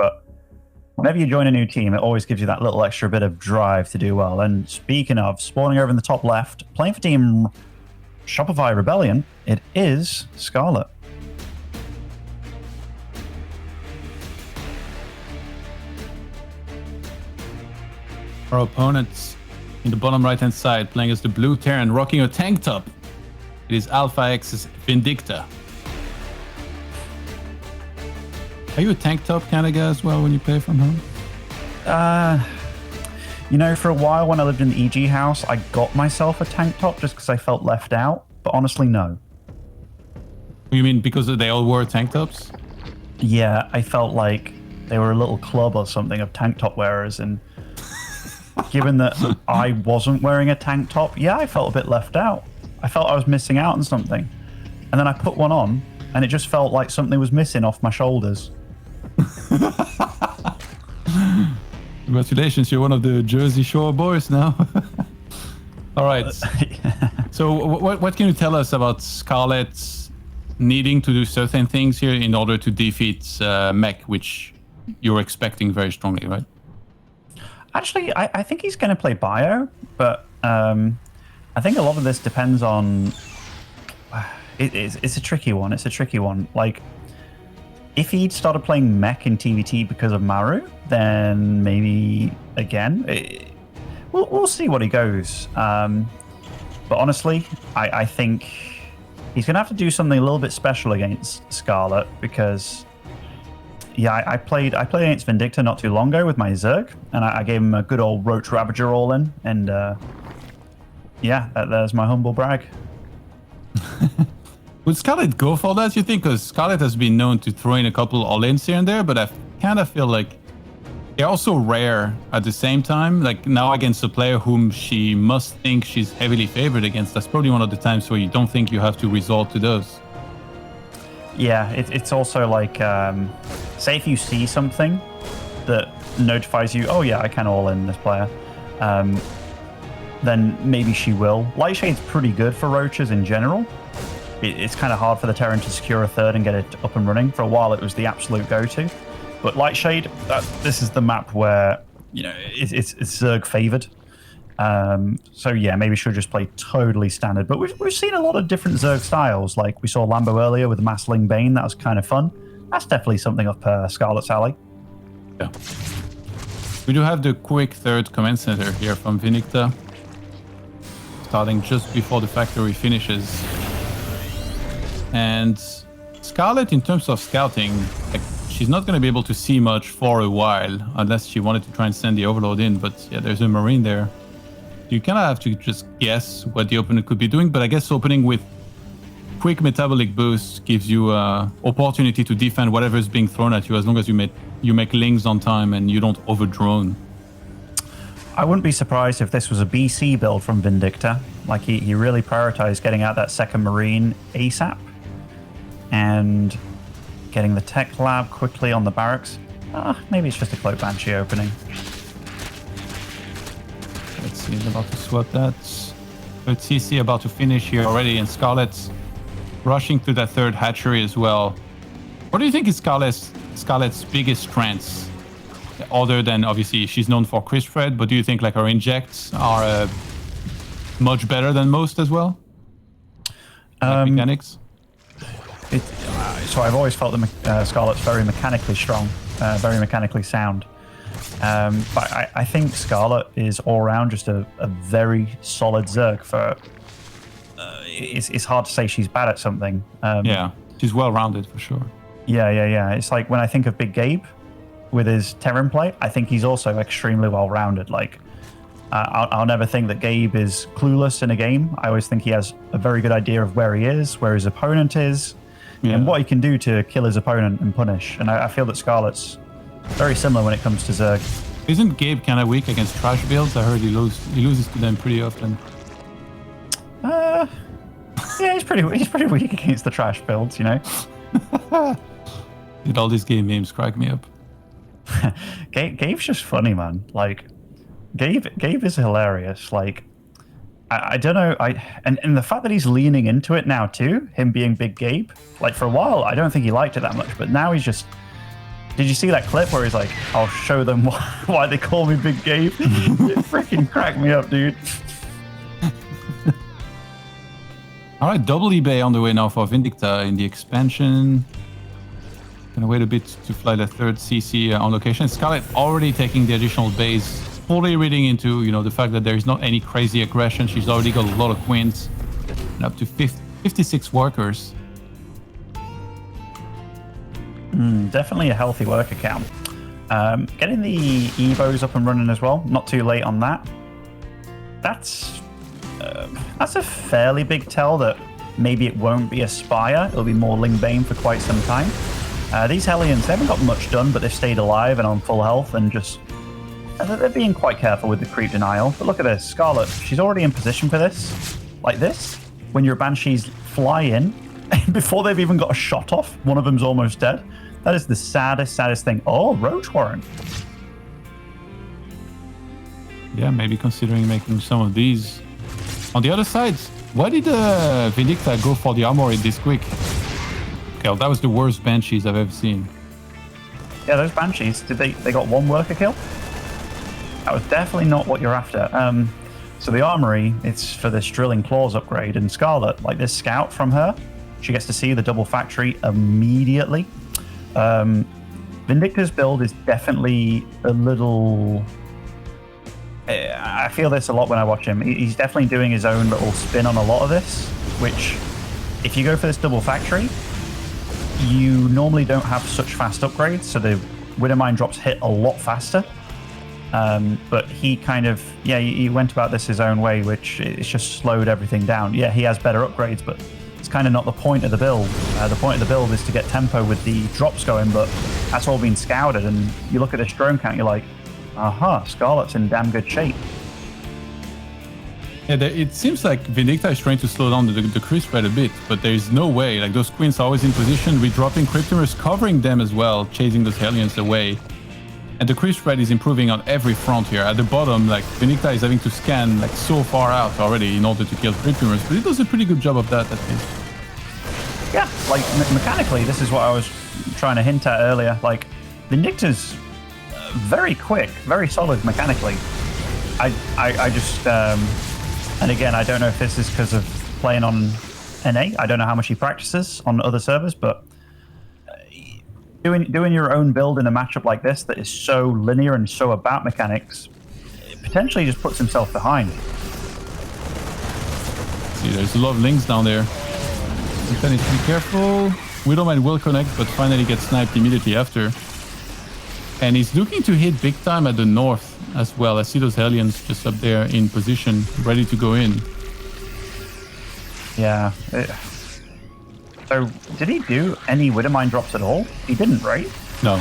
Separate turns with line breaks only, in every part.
but whenever you join a new team, it always gives you that little extra bit of drive to do well. And speaking of, spawning over in the top left, playing for Team Shopify Rebellion, it is Scarlett.
Our opponents in the bottom right-hand side playing as the blue Terran, rocking a tank top. It is Alpha X's Vindicta. Are you a tank top kind of guy as well when you play from home?
You know, for a while when I lived in the EG house, I got myself a tank top just because I felt left out. But honestly, no.
You mean because they all wore tank tops?
Yeah, I felt like they were a little club or something of tank top wearers. And given that I wasn't wearing a tank top, yeah, I felt a bit left out. I felt I was missing out on something. And then I put one on, and it just felt like something was missing off my shoulders.
Congratulations, you're one of the Jersey Shore boys now. All right. So what can you tell us about Scarlett needing to do certain things here in order to defeat Mech, which you're expecting very strongly, right?
Actually, I think he's going to play Bio, but I think a lot of this depends on... It's a tricky one. It's a tricky one. Like, if he'd started playing Mech in TVT because of Maru, then maybe, again, we'll see what he goes. But honestly, I think he's going to have to do something a little bit special against Scarlett because... Yeah, I played against Vindicta not too long ago with my Zerg, and I gave him a good old Roach Ravager all in, and yeah, there's my humble brag.
Would Scarlett go for that, you think? Because Scarlett has been known to throw in a couple all-ins here and there, but I kind of feel like they're also rare at the same time. Like now against a player whom she must think she's heavily favored against, that's probably one of the times where you don't think you have to resort to those.
Yeah, it's also like, say if you see something that notifies you, oh yeah, I can all in this player, then maybe she will. Lightshade's pretty good for roaches in general. It's kind of hard for the Terran to secure a third and get it up and running. For a while, it was the absolute go-to. But Lightshade, this is the map where, you know, it's Zerg favored. So yeah, maybe she'll just play totally standard. But we've seen a lot of different Zerg styles. Like we saw Lambo earlier with the Massling Bane. That was kind of fun. That's definitely something up Scarlett's alley.
Yeah. We do have the quick third command center here from Vindicta, starting just before the factory finishes. And Scarlett, in terms of scouting, like, she's not going to be able to see much for a while unless she wanted to try and send the overload in. But yeah, there's a Marine there. You kind of have to just guess what the opponent could be doing. But I guess opening with quick metabolic boost gives you opportunity to defend whatever is being thrown at you, as long as you make lings on time and you don't overdrone.
I wouldn't be surprised if this was a BC build from Vindicta. Like he really prioritized getting out that second Marine ASAP and getting the tech lab quickly on the barracks. Maybe it's just a Cloak Banshee opening.
Let's see, he's about to swap that. But CC about to finish here already, and Scarlett's rushing to that third hatchery as well. What do you think is Scarlett's biggest strengths? Other than, obviously, she's known for Crisp Thread, but do you think like her injects are much better than most as well? Like mechanics?
So I've always felt that Scarlett's very mechanically strong, very mechanically sound. But I think Scarlett is all around just a very solid Zerg. It's hard to say she's bad at something.
Yeah, she's well-rounded for sure.
Yeah. It's like when I think of Big Gabe with his Terran play, I think he's also extremely well-rounded. Like, I'll never think that Gabe is clueless in a game. I always think he has a very good idea of where he is, where his opponent is, and what he can do to kill his opponent and punish. And I feel that Scarlett's very similar when it comes to Zerg.
Isn't Gabe kind of weak against trash builds? I heard he loses to them pretty often.
Yeah, he's pretty weak against the trash builds, you know.
Did all these game names crack me up?
Gabe's just funny, man. Like, Gabe is hilarious. Like, I don't know. And the fact that he's leaning into it now too, him being Big Gabe. Like for a while, I don't think he liked it that much, but now he's just Did you see that clip where he's like, I'll show them why they call me Big Gabe? It freaking cracked me up, dude.
All right, double eBay on the way now for Vindicta in the expansion. Gonna wait a bit to fly the third CC on location. Scarlett already taking the additional base, fully reading into, you know, the fact that there is not any crazy aggression. She's already got a lot of queens and up to 56 workers.
Definitely a healthy worker count. Getting the Evos up and running as well. Not too late on that. That's a fairly big tell that maybe it won't be a Spire. It'll be more Ling Bane for quite some time. These Hellions, they haven't got much done, but they've stayed alive and on full health and just... they're being quite careful with the creep denial. But look at this. Scarlett, she's already in position for this. Like this. When your Banshees fly in, before they've even got a shot off, one of them's almost dead. That is the saddest thing. Oh, Roach Warren.
Yeah, maybe considering making some of these. On the other side, why did Vindicta go for the armory this quick? Okay, well, that was the worst Banshees I've ever seen.
Yeah, those Banshees, they got one worker kill? That was definitely not what you're after. So the armory, it's for this Drilling Claws upgrade, and Scarlett, like this scout from her, she gets to see the double factory immediately. Vindicta's build is definitely a little... I feel this a lot when I watch him. He's definitely doing his own little spin on a lot of this, which, if you go for this double factory, you normally don't have such fast upgrades, so the Widowmine drops hit a lot faster. But he kind of, he went about this his own way, which it's just slowed everything down. Yeah, he has better upgrades, but it's kind of not the point of the build. The point of the build is to get tempo with the drops going, but that's all been scouted. And you look at this drone count, you're like, aha, Scarlett's in damn good shape.
Yeah, it seems like Vindicta is trying to slow down the creep spread a bit, but there is no way. Like, those queens are always in position, redropping Cryptomers, covering them as well, chasing those Hellions away. And the creep spread is improving on every front here. At the bottom, like, Vindicta is having to scan like so far out already in order to kill Cryptomers, but it does a pretty good job of that, I think.
Yeah, like, mechanically, this is what I was trying to hint at earlier. Like, Vindicta's very quick, very solid mechanically. I just... and again, I don't know if this is because of playing on NA. I don't know how much he practices on other servers, but doing your own build in a matchup like this that is so linear and so about mechanics, it potentially just puts himself behind.
See, there's a lot of links down there. You need to be careful. Widowmine will connect, but finally gets sniped immediately after. And he's looking to hit big time at the north as well. I see those Hellions just up there in position, ready to go in.
Yeah. So, did he do any Widowmine drops at all? He didn't, right?
No.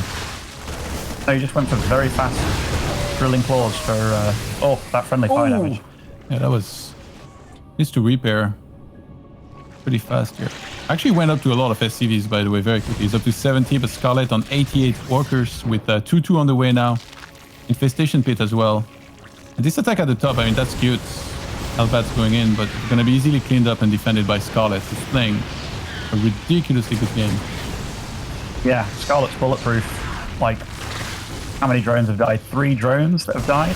So he just went for very fast Drilling Claws for... that friendly fire damage.
Yeah, that was... Needs to repair pretty fast here. Actually went up to a lot of SCVs, by the way, very quickly. He's up to 70, but Scarlett on 88 workers with 2-2 on the way now. Infestation Pit as well. And this attack at the top, I mean, that's cute. Hellbat's going in, but it's going to be easily cleaned up and defended by Scarlett, who's playing a ridiculously good game.
Yeah, Scarlett's bulletproof. Like, how many drones have died? 3 drones that have died?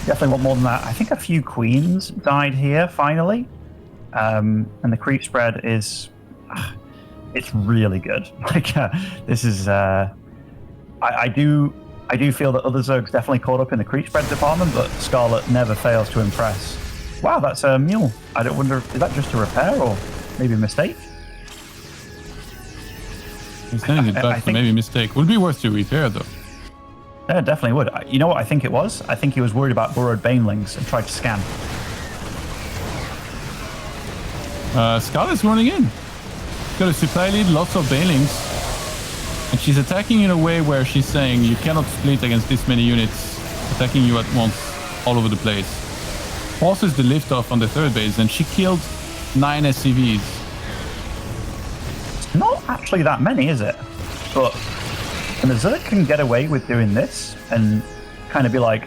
Definitely want more than that. I think a few queens died here, finally. And the creep spread is... it's really good. Like, this is... I do feel that other Zergs definitely caught up in the creep spread department, but Scarlett never fails to impress. Wow, that's a mule. I don't wonder, is that just a repair or maybe a mistake?
He's sending it back, so maybe a mistake. Would be worth to repair, though.
Yeah, definitely would. You know what I think it was? I think he was worried about burrowed banelings and tried to scan.
Scarlett's running in. Got a supply lead, lots of banelings. And she's attacking in a way where she's saying you cannot split against this many units attacking you at once all over the place. Forces the lift off on the third base, and she killed 9 SCVs.
It's not actually that many, is it? But when the Zerg can get away with doing this and kind of be like,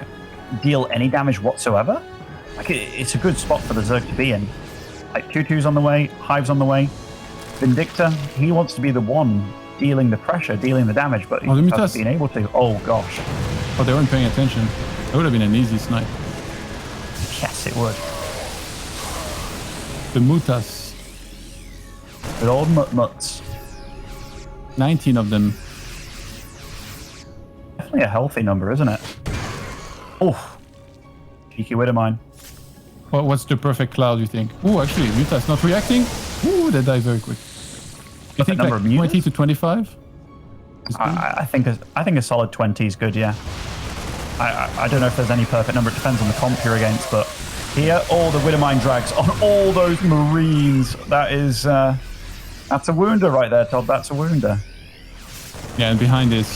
deal any damage whatsoever, like it's a good spot for the Zerg to be in. Like 2-2's on the way, Hive's on the way. Vindicta, he wants to be the one dealing the pressure, dealing the damage, but he hasn't been able to. Oh gosh.
Oh, they weren't paying attention. It would have been an easy snipe.
Yes, it would.
The Mutas.
Good old mutts.
19 of them.
Definitely a healthy number, isn't it? Oh, cheeky Widowmine.
What's the perfect cloud, you think? Oh, actually, Muta's not reacting. Ooh, they die very quick. You think like 20 to 25?
I think a solid 20 is good, yeah. I don't know if there's any perfect number. It depends on the comp you're against, but here, all the Widowmine drags on all those Marines. That is, that's a wounder right there, Todd. That's a wounder.
Yeah, and behind this,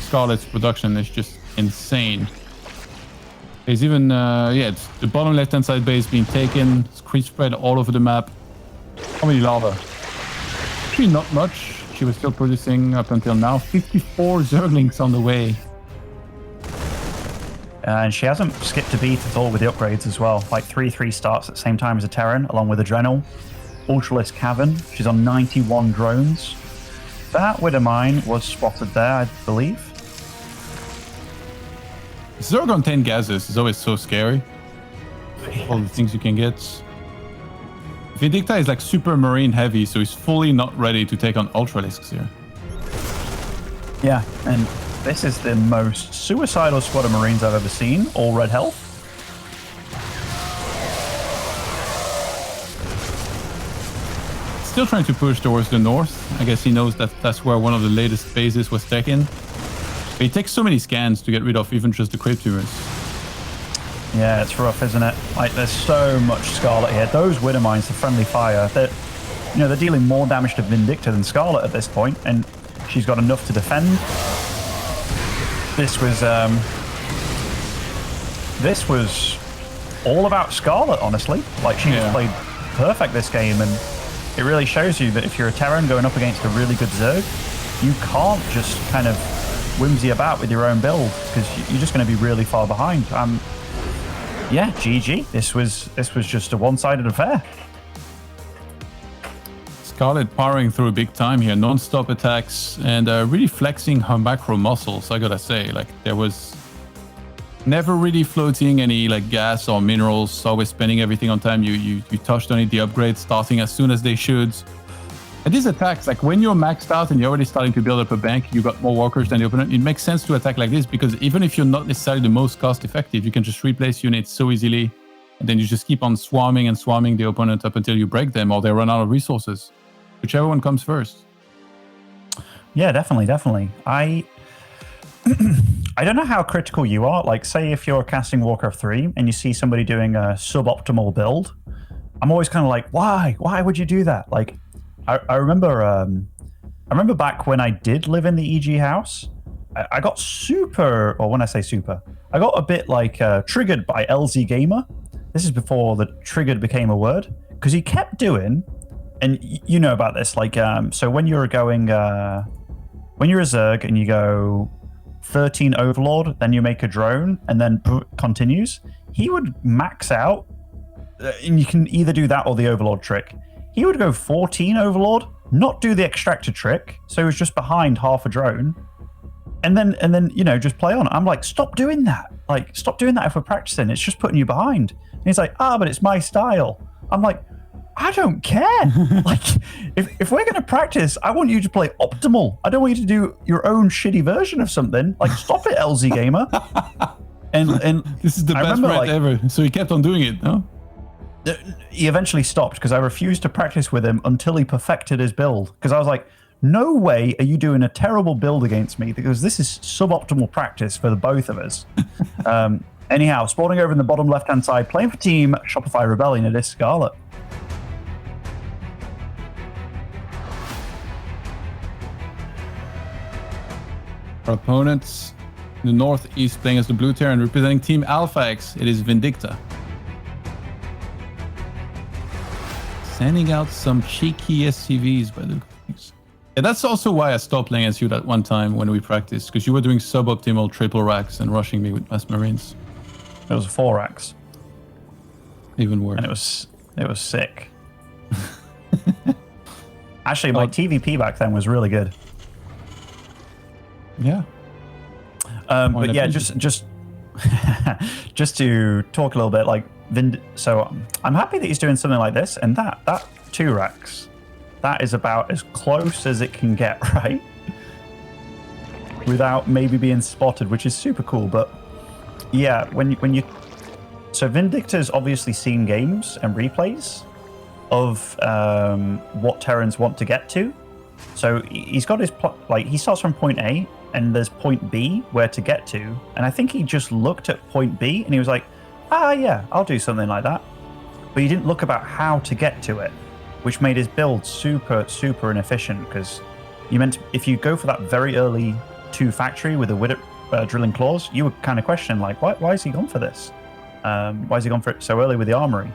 Scarlett's production is just insane. There's even, it's the bottom left-hand side base being taken, creep spread all over the map. How many lava? Actually, not much. She was still producing up until now. 54 Zerglings on the way.
And she hasn't skipped a beat at all with the upgrades as well. Like 3-3 starts at the same time as a Terran, along with Adrenal. Ultralisk Cavern. She's on 91 drones. That Widowmine was spotted there, I believe.
Zerg on 10 gases is always so scary. All the things you can get. Vindicta is like super marine heavy, so he's fully not ready to take on Ultralisks here.
Yeah, and this is the most suicidal squad of Marines I've ever seen. All red health.
Still trying to push towards the north. I guess he knows that that's where one of the latest bases was taken. But it takes so many scans to get rid of even just the creep tumors.
Yeah, it's rough, isn't it? Like, there's so much Scarlett here. Those Widowmines, the friendly fire, they're dealing more damage to Vindicta than Scarlett at this point, and she's got enough to defend. This was all about Scarlett, honestly. Like, she just played perfect this game, and it really shows you that if you're a Terran going up against a really good Zerg, you can't just kind of whimsy about with your own build, because you're just going to be really far behind. Yeah, GG. This was just a one-sided affair.
Scarlett powering through big time here, non-stop attacks, and really flexing her macro muscles, I gotta say. Like, there was never really floating any like gas or minerals, always spending everything on time. You touched on it, the upgrades starting as soon as they should. And these attacks, like when you're maxed out and you're already starting to build up a bank, you got more walkers than the opponent, it makes sense to attack like this, because even if you're not necessarily the most cost effective, you can just replace units so easily, and then you just keep on swarming and swarming the opponent up until you break them or they run out of resources. Whichever one comes first.
Yeah, definitely. I don't know how critical you are. Like, say if you're casting Warcraft 3 and you see somebody doing a suboptimal build, I'm always kind of like, why? Why would you do that? Like, I remember back when I did live in the EG house, I got super, or when I say super, I got a bit like triggered by LZ Gamer. This is before the triggered became a word, because he kept doing, and you know about this, like, so when you're going, when you're a Zerg and you go 13 Overlord, then you make a drone, and then continues, he would max out, and you can either do that or the Overlord trick. He would go 14 Overlord, not do the extractor trick, so he was just behind half a drone, and then just play on. I'm like, stop doing that. Like, stop doing that if we're practicing. It's just putting you behind. And he's like, but it's my style. I'm like, I don't care. Like, if we're going to practice, I want you to play optimal. I don't want you to do your own shitty version of something. Like, stop it, LZ Gamer. And
this is the best rant ever. So he kept on doing it, no?
He eventually stopped because I refused to practice with him until he perfected his build. Because I was like, no way are you doing a terrible build against me, because this is suboptimal practice for the both of us. Anyhow, spawning over in the bottom left-hand side, playing for Team Shopify Rebellion, it is Scarlett.
Our opponents in the northeast playing as the Blue Terran, representing Team Alpha X, it is Vindicta. Sending out some cheeky SCVs by the things. Yeah, that's also why I stopped playing as you that one time when we practiced, because you were doing suboptimal triple racks and rushing me with mass marines.
It was 4 racks.
Even worse.
And it was sick. Actually, my TVP back then was really good.
Yeah.
But yeah, just just to talk a little bit, like so I'm happy that he's doing something like this, and that 2-Rex, that is about as close as it can get, right? Without maybe being spotted, which is super cool. But yeah, when you so Vindicta's obviously seen games and replays of what Terrans want to get to. So he's got his like he starts from point A and there's point B where to get to, and I think he just looked at point B and he was like, yeah, I'll do something like that. But he didn't look about how to get to it, which made his build super inefficient, because if you go for that very early 2 factory with a drilling claws, you would kind of question like, why has he gone for this? Why has he gone for it so early with the armory?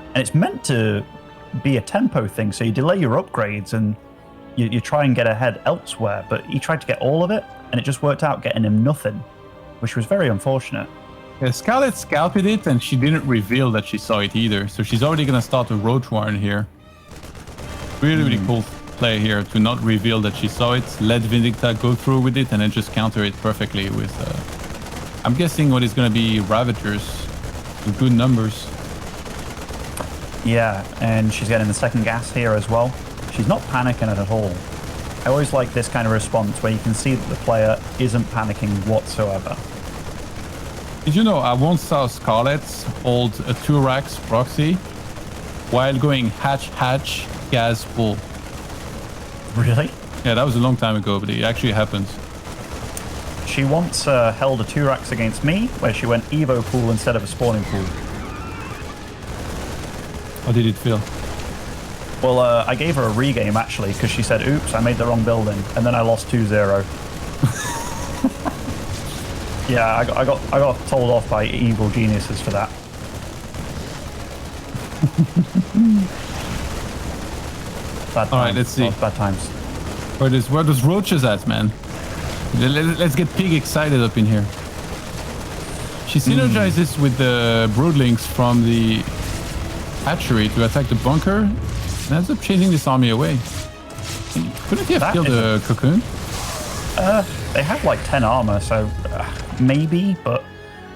And it's meant to be a tempo thing, so you delay your upgrades and you try and get ahead elsewhere, but he tried to get all of it, and it just worked out getting him nothing, which was very unfortunate.
Yeah, Scarlett scalped it, and she didn't reveal that she saw it either, so she's already going to start a Roach Warren here. Really cool play here to not reveal that she saw it, let Vindicta go through with it, and then just counter it perfectly with, I'm guessing what is going to be Ravagers in good numbers.
Yeah, and she's getting the second gas here as well. She's not panicking at all. I always like this kind of response where you can see that the player isn't panicking whatsoever.
Did you know I once saw Scarlett hold a 2-Rex proxy while going hatch, gas, pull?
Really?
Yeah, that was a long time ago, but it actually happened.
She once held a 2-Rex against me where she went Evo pool instead of a spawning pool.
How did it feel?
Well, I gave her a regame, actually, because she said, oops, I made the wrong building, and then I lost 2-0. Yeah, I got told off by evil geniuses for that. Bad times.
All right, let's see.
Bad times.
Where does Roaches at, man? Let's get Pig excited up in here. She synergizes with the Broodlings from the hatchery to attack the bunker, and ends up chasing this army away. Couldn't he have killed the cocoon?
They have like 10 armor, so maybe, but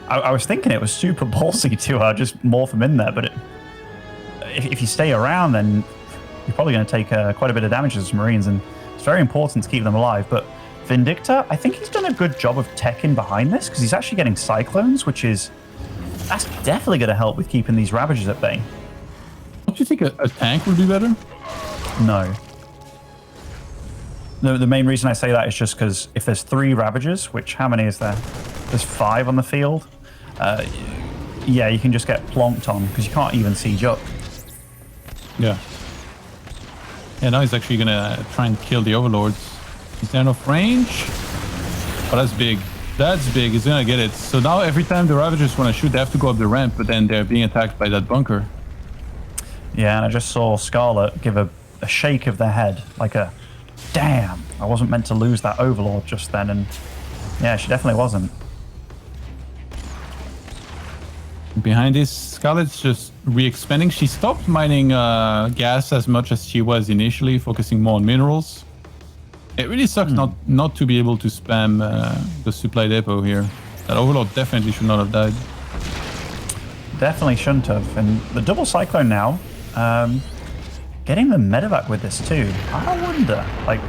I was thinking it was super ballsy to just morph them in there, but if you stay around, then you're probably going to take quite a bit of damage as Marines, and it's very important to keep them alive. But Vindicta, I think he's done a good job of teching behind this, because he's actually getting Cyclones, that's definitely going to help with keeping these Ravagers at bay.
Don't you think a tank would be better?
No. The main reason I say that is just because if there's 3 Ravagers, which how many is there? There's 5 on the field. Yeah, you can just get plonked on because you can't even siege up.
Yeah. Yeah, now he's actually gonna try and kill the Overlords. Is there enough range? Oh, that's big. That's big. He's gonna get it. So now every time the Ravagers want to shoot, they have to go up the ramp, but then they're being attacked by that bunker.
Yeah, and I just saw Scarlett give a shake of their head, like a, damn, I wasn't meant to lose that Overlord just then, and yeah, she definitely wasn't.
Behind this, Scarlett's just re-expanding. She stopped mining gas as much as she was initially, focusing more on minerals. It really sucks not to be able to spam the supply depot here. That Overlord definitely should not have died.
Definitely shouldn't have. And the double Cyclone now, getting the medevac with this too. I wonder, like,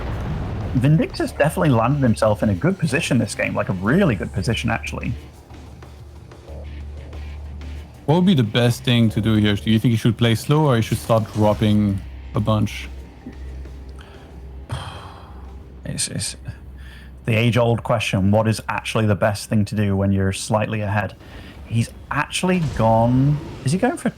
Vindicta's definitely landed himself in a good position this game, like a really good position actually.
What would be the best thing to do here? Do you think he should play slow, or he should start dropping a bunch?
It's the age-old question, what is actually the best thing to do when you're slightly ahead? He's actually gone... Is he going for...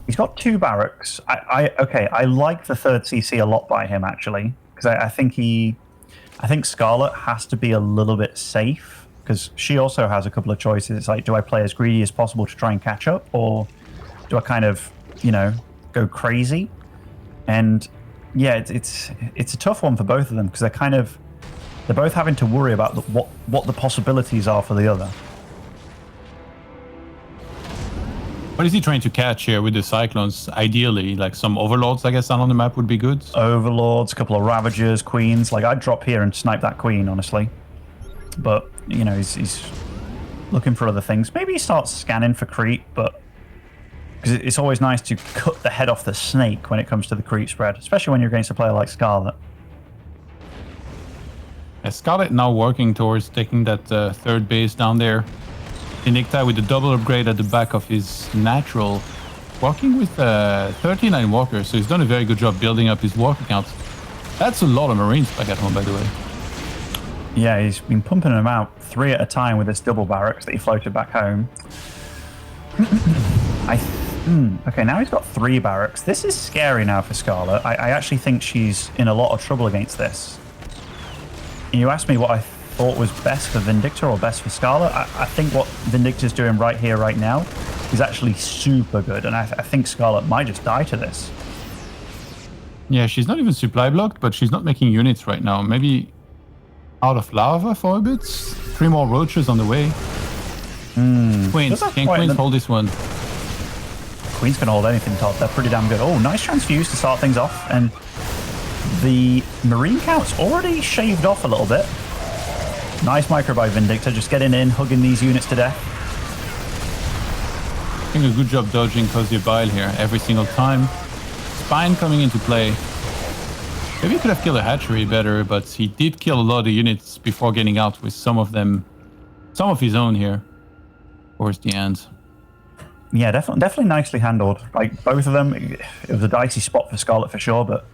He's got 2 barracks. Okay, I like the 3rd CC a lot by him, actually, because I think Scarlett has to be a little bit safe, because she also has a couple of choices. It's like, do I play as greedy as possible to try and catch up, or do I kind of, go crazy? And yeah, it's a tough one for both of them, because they're both having to worry about what the possibilities are for the other.
What is he trying to catch here with the Cyclones? Ideally, like some Overlords, I guess, down on the map would be good.
Overlords, a couple of Ravagers, Queens. Like, I'd drop here and snipe that Queen, honestly. But, you know, he's looking for other things. Maybe he starts scanning for creep, but... Because it's always nice to cut the head off the snake when it comes to the creep spread, especially when you're against a player like Scarlett.
Scarlett now working towards taking that third base down there. Vindicta with the double upgrade at the back of his natural. Working with 39 walkers, so he's done a very good job building up his walker count. That's a lot of Marines back at home, by the way.
Yeah, he's been pumping them out 3 at a time with this double barracks that he floated back home. Okay, now he's got 3 barracks. This is scary now for Scarlett. I actually think she's in a lot of trouble against this. You asked me what I thought was best for Vindicta or best for Scarlett. I think what Vindicta's doing right here, right now, is actually super good, and I think Scarlett might just die to this.
Yeah, she's not even supply blocked, but she's not making units right now. Maybe out of lava for a bit. 3 more roaches on the way. Queens, can Queens hold this one?
Queens can hold anything top. They're pretty damn good. Oh, nice transfuse to start things off, and the Marine count's already shaved off a little bit. Nice micro by Vindicta, just getting in, hugging these units to death.
Doing a good job dodging Cozy Bile here every single time. Spine coming into play. Maybe he could have killed a hatchery better, but he did kill a lot of units before getting out with some of his own here towards the end.
Yeah, definitely nicely handled. Like, both of them, it was a dicey spot for Scarlett for sure, but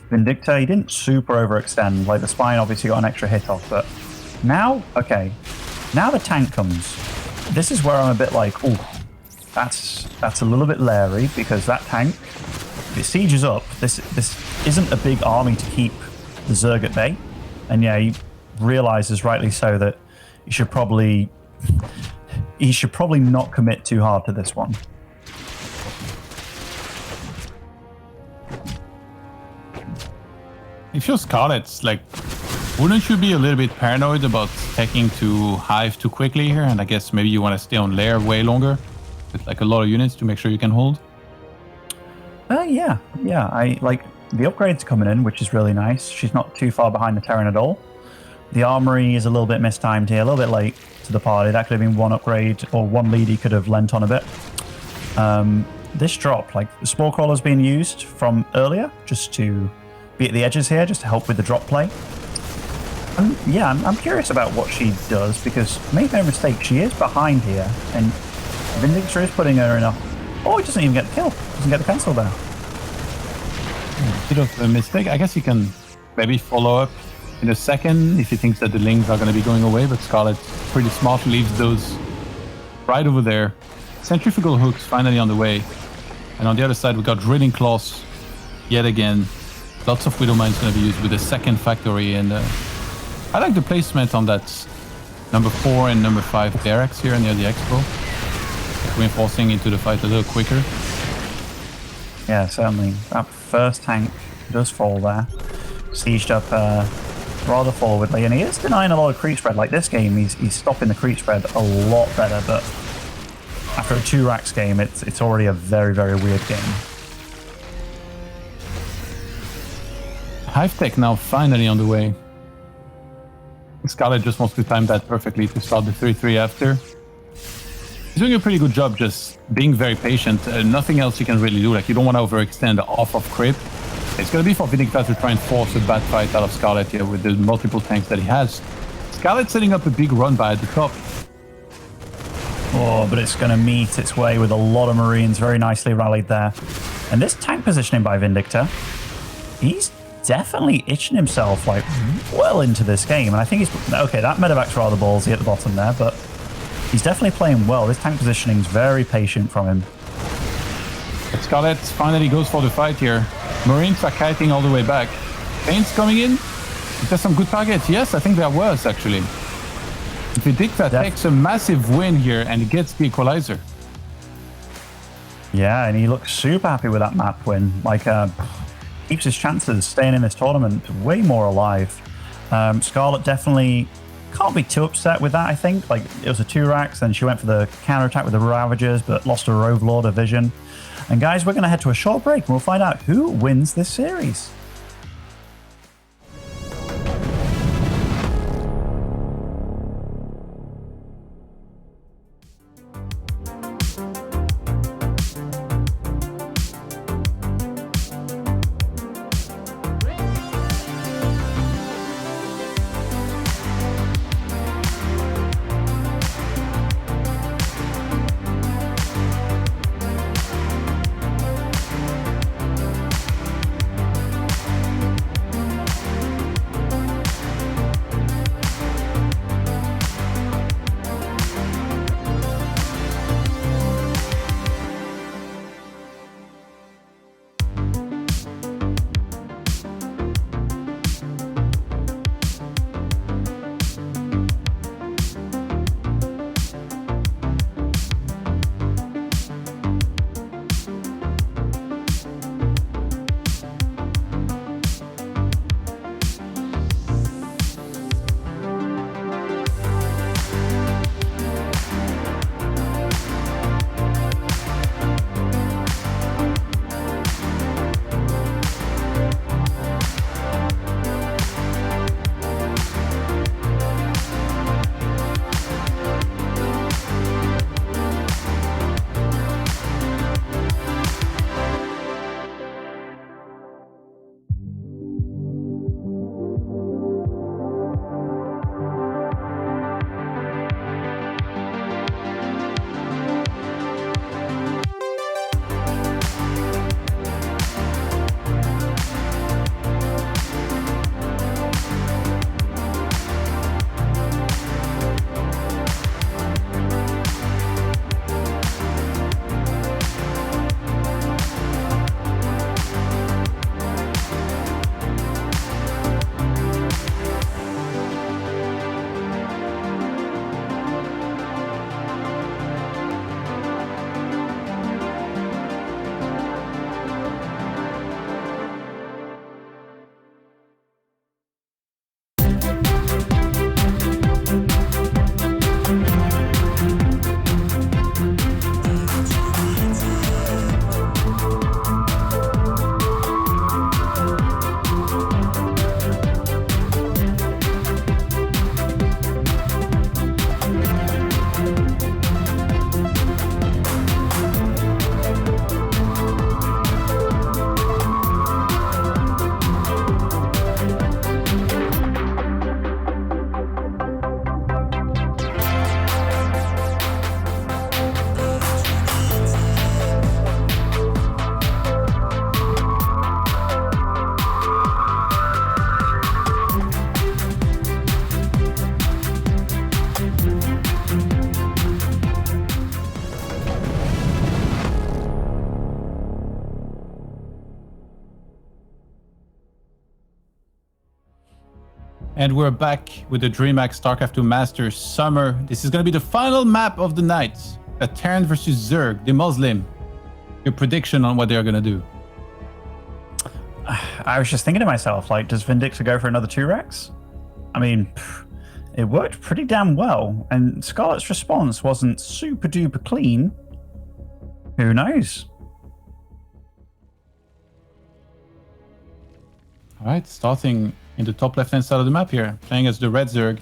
Vindicta, he didn't super overextend. Like, the Spine obviously got an extra hit off, but now, okay, now the tank comes. This is where I'm a bit like, oh, that's a little bit leery, because that tank, if it sieges up, this isn't a big army to keep the Zerg at bay. And yeah, he realizes rightly so that he should probably not commit too hard to this one.
If you're Scarlett, like, wouldn't you be a little bit paranoid about taking to Hive too quickly here? And I guess maybe you want to stay on lair way longer with like a lot of units to make sure you can hold?
Yeah. I like the upgrades coming in, which is really nice. She's not too far behind the Terran at all. The armory is a little bit mistimed here, a little bit late to the party. That could have been one upgrade or one lead he could have lent on a bit. This drop, like the Spore Crawler's being used from earlier, just to be at the edges here, just to help with the drop play. I'm curious about what she does, because make no mistake, she is behind here, and Vindicta is putting her in a... Oh, he doesn't even get the kill. Doesn't get the cancel there.
Bit of a mistake. I guess you can maybe follow up in a second if he thinks that the lings are going to be going away, but Scarlett pretty smart leaves those right over there. Centrifugal hooks finally on the way. And on the other side, we got drilling claws yet again. Lots of Widow Mines going to be used with the second factory, and I like the placement on that number 4 and number 5 barracks here near the expo. Reinforcing into the fight a little quicker.
Yeah, certainly. That first tank does fall there. Sieged up rather forwardly, and he is denying a lot of creep spread. Like this game, he's stopping the creep spread a lot better, but after a 2 racks game, it's already a very, very weird game.
Hive Tech now finally on the way. Scarlett just wants to time that perfectly to start the 3-3 after. He's doing a pretty good job just being very patient. Nothing else you can really do. Like, you don't want to overextend off of Crypt. It's going to be for Vindicta to try and force a bad fight out of Scarlett here with the multiple tanks that he has. Scarlett setting up a big run by at the top.
Oh, but it's going to meet its way with a lot of Marines. Very nicely rallied there. And this tank positioning by Vindicta, he's definitely itching himself like well into this game. And I think he's... Okay, that medevac's rather ballsy at the bottom there, but he's definitely playing well. This tank positioning is very patient from him.
But Scarlett finally goes for the fight here. Marines are kiting all the way back. Paints coming in. Is there some good targets? Yes, I think there was actually. Vindicta takes a massive win here and gets the equalizer.
Yeah, and he looks super happy with that map win. Like, keeps his chances staying in this tournament way more alive. Scarlett definitely Can't be too upset with that, I think. Like, it was a 2-Rax, then she went for the counterattack with the Ravagers, but lost her Overlord, her Vision. And guys, we're going to head to a short break, and we'll find out who wins this series.
And we're back with the DreamHack StarCraft 2 Masters Summer. This is going to be the final map of the night. A Terran versus Zerg, the Muslim. Your prediction on what they're going to do?
I was just thinking to myself, like, does Vindicta go for another 2-Rax? I mean, it worked pretty damn well. And Scarlett's response wasn't super duper clean. Who knows?
All right, starting in the top left-hand side of the map here, playing as the Red Zerg.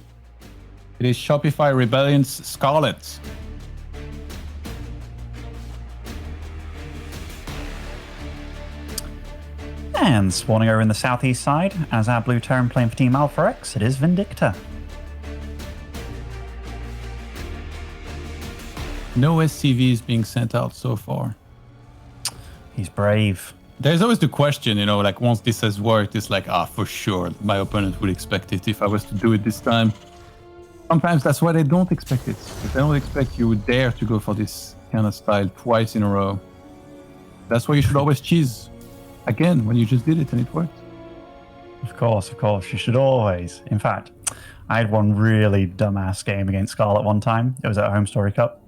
It is Shopify Rebellion's Scarlett.
And spawning over in the southeast side, as our blue Terran playing for Team Alpha X, it is Vindicta.
No SCVs being sent out so far.
He's brave.
There's always the question, you know, like once this has worked, it's like, for sure, my opponent would expect it if I was to do it this time. Sometimes that's why they don't expect it. If they don't expect you would dare to go for this kind of style twice in a row. That's why you should always cheese again when you just did it and it worked.
Of course. You should always. In fact, I had one really dumbass game against Scarlett one time. It was at Home Story Cup.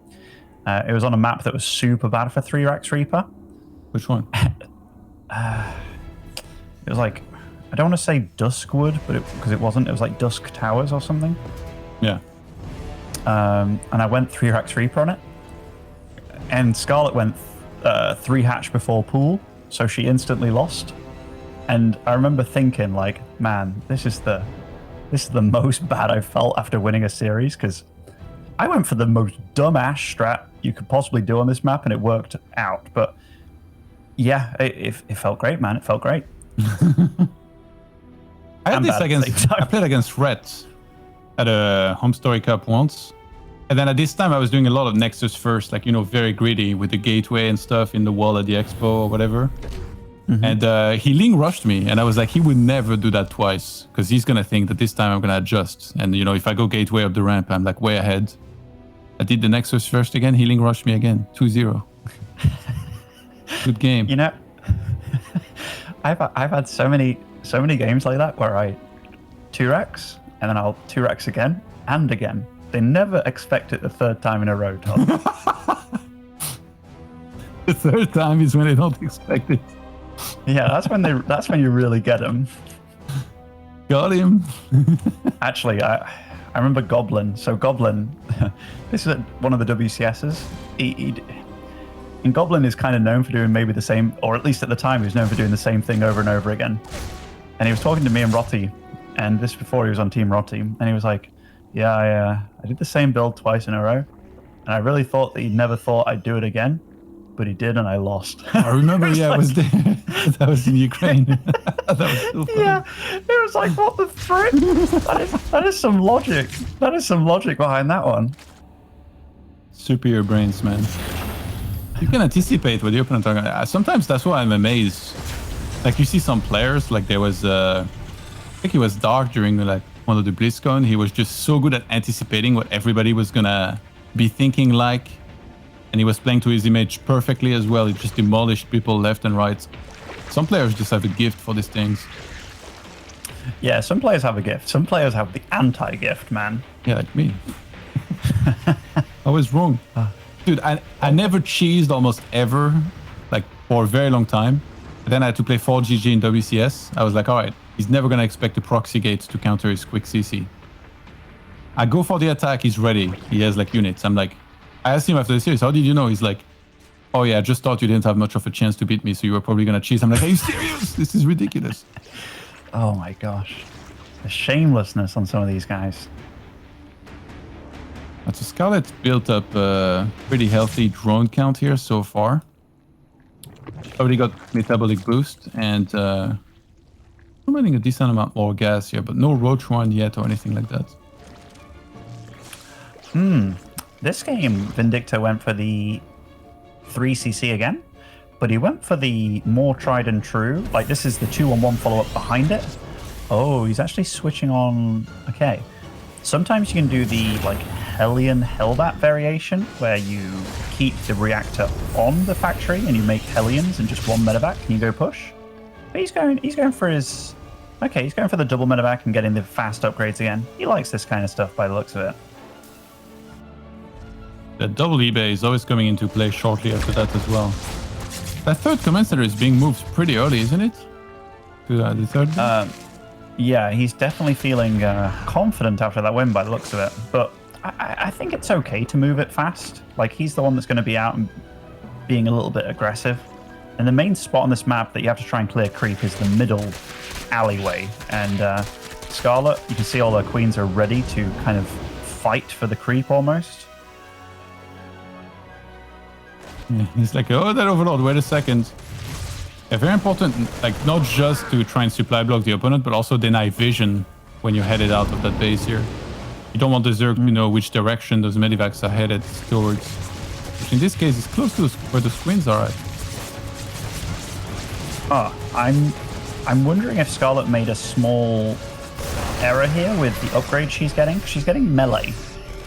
It was on a map that was super bad for 3-Rax Reaper.
Which one?
It was like, I don't want to say Duskwood, but because it wasn't, it was like Dusk Towers or something.
Yeah.
And I went 3 Rax Reaper on it. And Scarlett went 3 hatch before pool, so she instantly lost. And I remember thinking, like, man, this is the most bad I've felt after winning a series, because I went for the most dumb Ashe strat you could possibly do on this map, and it worked out. But yeah, it felt great, man. It felt great.
I played against Rhett at a Home Story Cup once. And then at this time, I was doing a lot of Nexus first, like, very greedy with the gateway and stuff in the wall at the expo or whatever. Mm-hmm. And he Ling rushed me, and I was like, he would never do that twice, because he's going to think that this time I'm going to adjust. And, if I go gateway up the ramp, I'm like way ahead. I did the Nexus first again, he Ling rushed me again, 2-0. Good game.
I've had so many games like that where I 2-Rax, and then I'll 2-Rax again and again. They never expect it the third time in a row, Tom.
The third time is when they don't expect it.
Yeah, that's when you really get them.
Got him.
Actually, I remember Goblin. So Goblin, this is one of the WCSs. And Goblin is kind of known for doing maybe the same, or at least at the time, he was known for doing the same thing over and over again. And he was talking to me and Rotti, and this before he was on Team Rotti, and he was like, yeah, I did the same build twice in a row, and I really thought that he never thought I'd do it again, but he did, and I lost.
I remember, yeah, I was there. That was in Ukraine. That was so funny.
Yeah, it was like, what the frick? That is some logic. That is some logic behind that one.
Superior brains, man. You can anticipate what the opponent are gonna. Sometimes that's why I'm amazed. Like, you see some players, like there was, I think it was Dark during like one of the BlizzCon. He was just so good at anticipating what everybody was gonna be thinking like. And he was playing to his image perfectly as well. He just demolished people left and right. Some players just have a gift for these things.
Yeah, some players have a gift. Some players have the anti-gift, man.
Yeah, like me. I was wrong. Dude, I never cheesed almost ever, like for a very long time. And then I had to play 4GG in WCS. I was like, all right, he's never going to expect a proxy gate to counter his quick CC. I go for the attack, he's ready. He has like units. I'm like, I asked him after the series, how did you know? He's like, oh yeah, I just thought you didn't have much of a chance to beat me, so you were probably going to cheese. I'm like, are you serious? This is ridiculous.
Oh my gosh. The shamelessness on some of these guys.
So Scarlett built up a pretty healthy drone count here so far. Already got metabolic boost and I'm running a decent amount more gas here, but no roach one yet or anything like that.
This game, Vindicta went for the 3cc again, but he went for the more tried and true. Like, this is the 2-on-1 follow-up behind it. Oh, he's actually switching on. Okay. Sometimes you can do the like Hellion Hellbat variation where you keep the reactor on the factory and you make Hellions and just one medevac and you go push. But he's going for his. Okay, he's going for the double medevac and getting the fast upgrades again. He likes this kind of stuff by the looks of it.
The double eBay is always coming into play shortly after that as well. That third command center is being moved pretty early, isn't it? To the third?
Yeah, he's definitely feeling confident after that win by the looks of it. But I think it's okay to move it fast. Like, he's the one that's going to be out and being a little bit aggressive. And the main spot on this map that you have to try and clear creep is the middle alleyway. And Scarlett, you can see all her queens are ready to kind of fight for the creep almost.
Yeah, he's like, oh, that overlord, wait a second. Yeah, very important, like, not just to try and supply block the opponent, but also deny vision when you're headed out of that base here. You don't want the Zerg to know which direction those medivacs are headed towards. Which in this case is close to where the screens are at.
I'm wondering if Scarlett made a small error here with the upgrade she's getting. She's getting melee.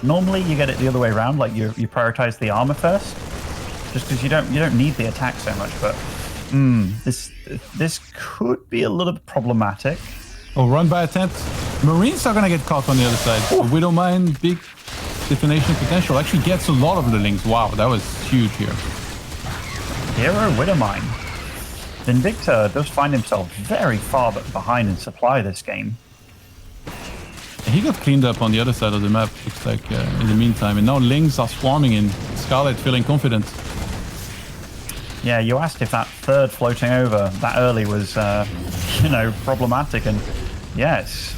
Normally you get it the other way around, like you prioritize the armor first. Just because you don't need the attack so much, but this could be a little bit problematic.
Oh, run by attempt. Marines are gonna get caught on the other side. Widowmine, big detonation potential, actually gets a lot of the links. Wow, that was huge here.
Hero Widowmine. Vindicta does find himself very far behind in supply this game.
He got cleaned up on the other side of the map, looks like, in the meantime. And now Lings are swarming in. Scarlett feeling confident.
Yeah, you asked if that third floating over that early was, you know, problematic. And yes.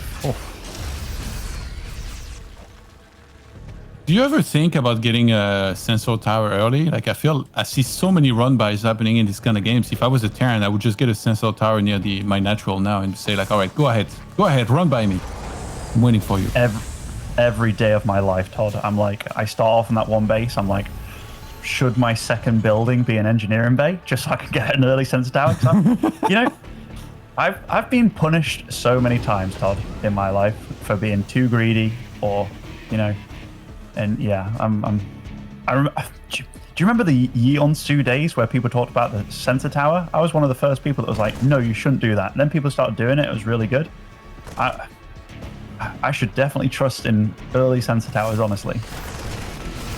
Do you ever think about getting a sensor tower early? Like, I see so many run-bys happening in these kind of games. If I was a Terran, I would just get a sensor tower near my natural now and say like, all right, go ahead, run by me. I'm waiting for you.
Every day of my life, Todd, I'm like, I start off in that one base. I'm like, should my second building be an engineering bay just so I can get an early sensor tower? You know, I've been punished so many times, Todd, in my life for being too greedy or, you know. And yeah, do you remember the Yeonsu days where people talked about the sensor tower? I was one of the first people that was like, no, you shouldn't do that. And then people started doing it. It was really good. I should definitely trust in early sensor towers, honestly.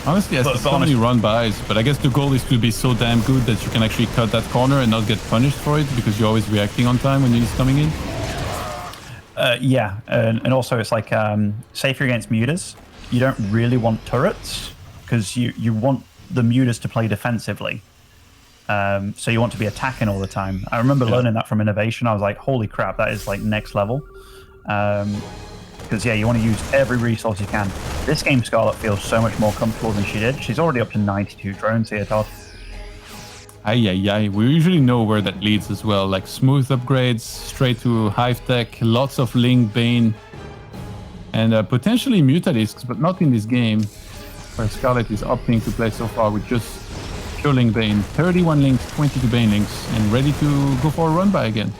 Honestly, I see so many run-bys, but I guess the goal is to be so damn good that you can actually cut that corner and not get punished for it because you're always reacting on time when he's coming in.
Yeah, and also it's like, say if you're against mutas, you don't really want turrets because you want the mutas to play defensively. So you want to be attacking all the time. I remember learning that from Innovation. I was like, holy crap, that is like next level. Because yeah, you want to use every resource you can. This game, Scarlett feels so much more comfortable than she did. She's already up to 92 drones here, Todd.
Aye. We usually know where that leads as well. Like smooth upgrades, straight to Hive Tech, lots of Link, Bane, and potentially Mutalisks, but not in this game, where Scarlett is opting to play so far with just pure Link Bane. 31 Links, 22 Bane Links, and ready to go for a run-by again.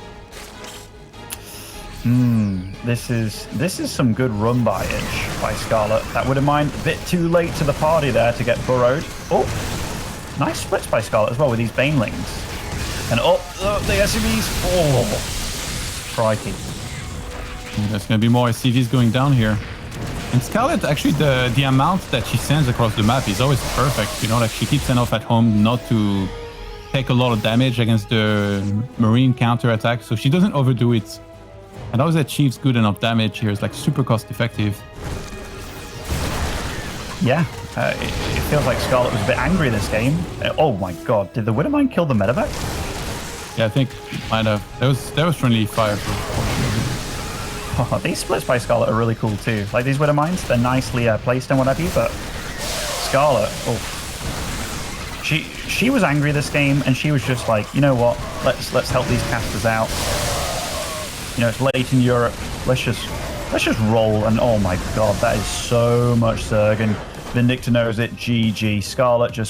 This is some good run-by-ish by Scarlett. That would have mind a bit too late to the party there to get burrowed. Oh, nice splits by Scarlett as well with these Banelings. And the SCVs. Oh, crikey.
There's going to be more SCVs going down here. And Scarlett, actually, the amount that she sends across the map is always perfect. You know, like she keeps enough at home not to take a lot of damage against the Marine counter-attack, so she doesn't overdo it. And always achieves good enough damage here. It's like super cost effective.
Yeah, it feels like Scarlett was a bit angry this game. Oh my god, did the Widowmine kill the medevac?
Yeah, I think might have. That was friendly fire.
Oh, these splits by Scarlett are really cool too. Like these Widowmines, they're nicely placed and what have you, but Scarlett, she was angry this game, and she was just like, you know what? Let's help these casters out. You know, it's late in Europe. Let's just roll. And oh my god, that is so much Zerg. And Vindicta knows it. GG. Scarlett just